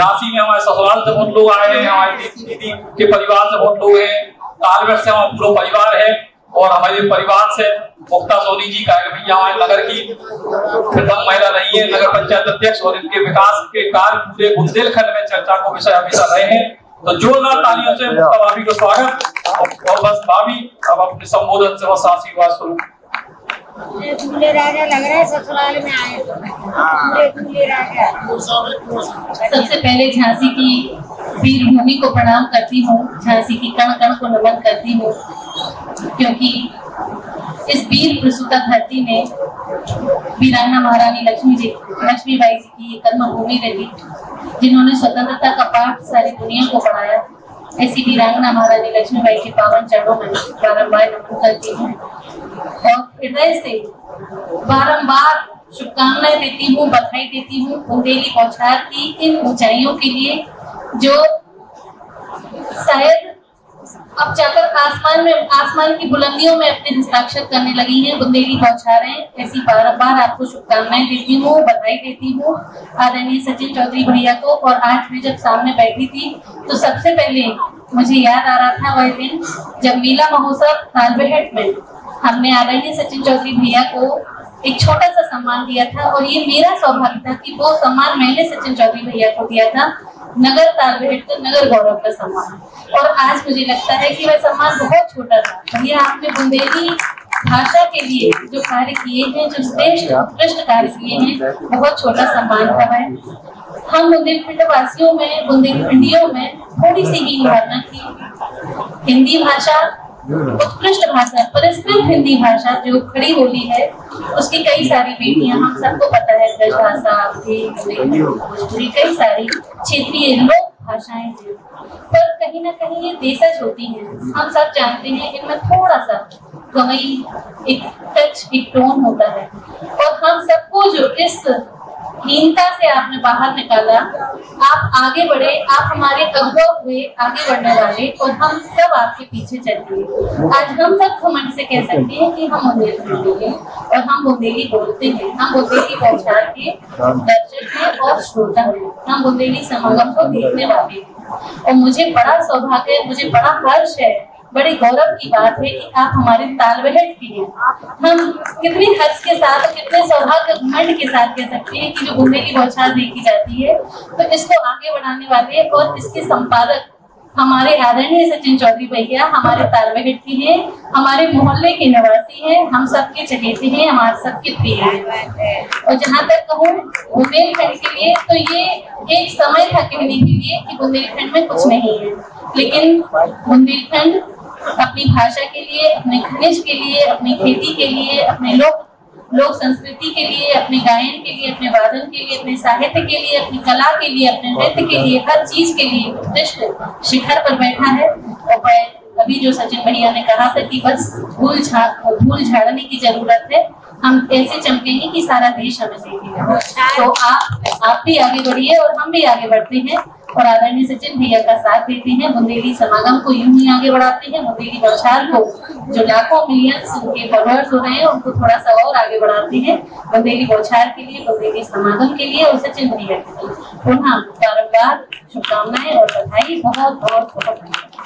झांसी में हमारे ससुराल से बहुत लोग आए हैं, हमारी दीदी के परिवार से बहुत लोग हैं, तालबेट से हमारा पूरा परिवार है, और हमारे परिवार से मुक्ता सोनी जी का भैया हमारे नगर की प्रथम महिला रही है, नगर पंचायत अध्यक्ष, और इनके विकास के कार्य पूरे बुंदेलखंड में चर्चा को विषय हमेशा रहे हैं। तो जोरदार तालियों से मुक्ता भाभी को स्वागत। और बस भाभी अब अपने संबोधन से बस आशीर्वाद स्वरूप। दूल्हे राजा लग रहा है, ससुराल में आए दूल्हे राजा। सबसे पहले झांसी की वीर भूमि को प्रणाम करती हूँ, झांसी की कण कण को नमन करती हूँ, क्योंकि इस वीर प्रसूता धरती में वीरांगना महारानी लक्ष्मीबाई जी की कर्म भूमि रही, जिन्होंने स्वतंत्रता का पाठ सारी दुनिया को पढ़ाया। ऐसी वीरांगना महारानी लक्ष्मीबाई के पावन चरणों में बारंबार नमन करती हूँ और हृदय से बारंबार शुभकामनाएं देती हूँ, बधाई देती हूँ बुंदेली बौछार की इन ऊंचाइयों के लिए, जो शायद अब जाकर आसमान की बुलंदियों में अपने हस्ताक्षर करने लगी हैं। बुंदेली बौछारें ऐसी बारंबार आपको शुभकामनाएं देती हूँ, बधाई देती हूँ आदरणीय सचिन चौधरी भैया को। और आज भी जब सामने बैठी थी तो सबसे पहले मुझे याद आ रहा था वह दिन जब मेला महोत्सव तालबेहट में हमने आदरणीय सचिन चौधरी भैया को एक छोटा सा सम्मान दिया था, और ये मेरा सौभाग्य था कि वो सम्मान मैंने सचिन चौधरी भैया को दिया था, नगर तालबेहट का नगर गौरव का सम्मान। और आज मुझे लगता है कि वह सम्मान बहुत छोटा था। भैया आपने बुंदेली भाषा के लिए जो कार्य किए हैं, जो श्रेष्ठ उत्कृष्ट कार्य किए हैं, बहुत छोटा सम्मान था वह। हम बुंदेलखंड वासियों में, बुंदेलखंडियों में थोड़ी सी ही धारणा थी। हिंदी भाषा उत्कृष्ट भाषा, परिष्कृत हिंदी भाषा जो खड़ी बोली है, उसकी कई सारी बेटियां, हम सबको पता है, ब्रजभाषा, भोजपुरी, कई सारी क्षेत्रीय लोक भाषाएं हैं, पर कहीं ना कहीं ये देशज होती हैं। हम सब जानते हैं इनमें थोड़ा सा गवई, एक टच, एक टोन होता है, और हम सबको जो इस हीनता से आपने बाहर निकाला, आप आगे बढ़े, आप हमारे अगुआ हुए, आगे बढ़ने वाले, और हम सब आपके पीछे चलेंगे। आज हम सब घमंड से कह सकते हैं कि हम बुंदेलखंडी हैं और हम बुंदेली बोलते हैं, हम बुंदेली बौछार के दर्शक हैं और श्रोता हैं, हम बुंदेली समागम को देखने वाले हैं। और मुझे बड़ा सौभाग्य है, मुझे बड़ा हर्ष है, बड़े गौरव की बात है कि आप हमारे तालबेहट की हैं। हम कितने हर्ष के साथ, कितने सौभाग्य घमंड के साथ कह सकते हैं कि जो बुंदेली बौछार देखी जाती है, तो इसको आगे बढ़ाने वाले और इसके संपादक हमारे आदरणीय सचिन चौधरी भैया हमारे तालबेहट के हैं, हमारे मोहल्ले के निवासी हैं, हम सबके चहेते हैं, हमारे सबके प्रिय हैं। और जहाँ तक कहूँ बुंदेलखंड के लिए, तो ये एक समय था कहने के लिए कि बुंदेलखंड में कुछ नहीं है, लेकिन बुंदेलखंड अपनी भाषा के लिए, अपने खनिज के लिए, अपनी खेती के लिए, अपने लोक संस्कृति के लिए, अपने गायन के लिए, अपने वादन के लिए, अपने साहित्य के लिए, अपनी कला के लिए, अपने नृत्य के लिए, हर चीज के लिए उत्कृष्ट शिखर पर बैठा है। और अभी जो सचिन भैया ने कहा था कि बस धूल झाड़ने की जरूरत है, हम ऐसे चमकेंगे कि सारा देश हमें देखेगा। तो आप भी आगे बढ़िए और हम भी आगे बढ़ते हैं और आदरणीय सचिन भैया का साथ देते हैं, बुंदेली समागम को यूं ही आगे बढ़ाते हैं, बुंदेली बौछार को जो लाखों मिलियंस उनके फॉलोअर्स हो रहे हैं उनको थोड़ा सा और आगे बढ़ाते हैं, बुंदेली बौछार के लिए, बुंदेली समागम के लिए और सचिन भैया के लिए पुनः बारंबार शुभकामनाएं और बधाई। बहुत बहुत बहुत धन्यवाद।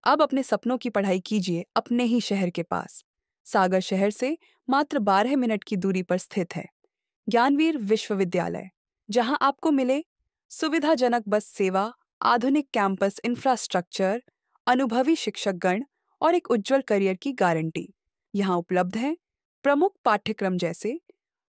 अब अपने सपनों की पढ़ाई कीजिए अपने ही शहर के पास। सागर शहर से मात्र 12 मिनट की दूरी पर स्थित है ज्ञानवीर विश्वविद्यालय, जहां आपको मिले सुविधाजनक बस सेवा, आधुनिक कैंपस इंफ्रास्ट्रक्चर, अनुभवी शिक्षकगण और एक उज्जवल करियर की गारंटी। यहां उपलब्ध है प्रमुख पाठ्यक्रम जैसे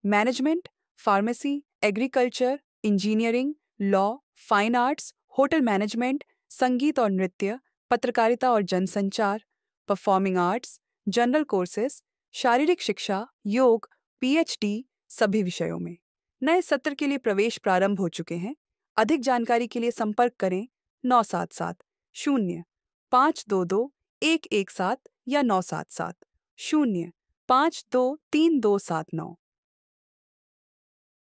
management, pharmacy, agriculture, engineering, law, fine arts, hotel management, संगीत और नृत्य, पत्रकारिता और जनसंचार, परफॉर्मिंग आर्ट्स, जनरल कोर्सेज, शारीरिक शिक्षा, योग, पीएचडी सभी विषयों में। नए सत्र के लिए प्रवेश प्रारंभ हो चुके हैं। अधिक जानकारी के लिए संपर्क करें 977-0522-117 या 977-0523-279।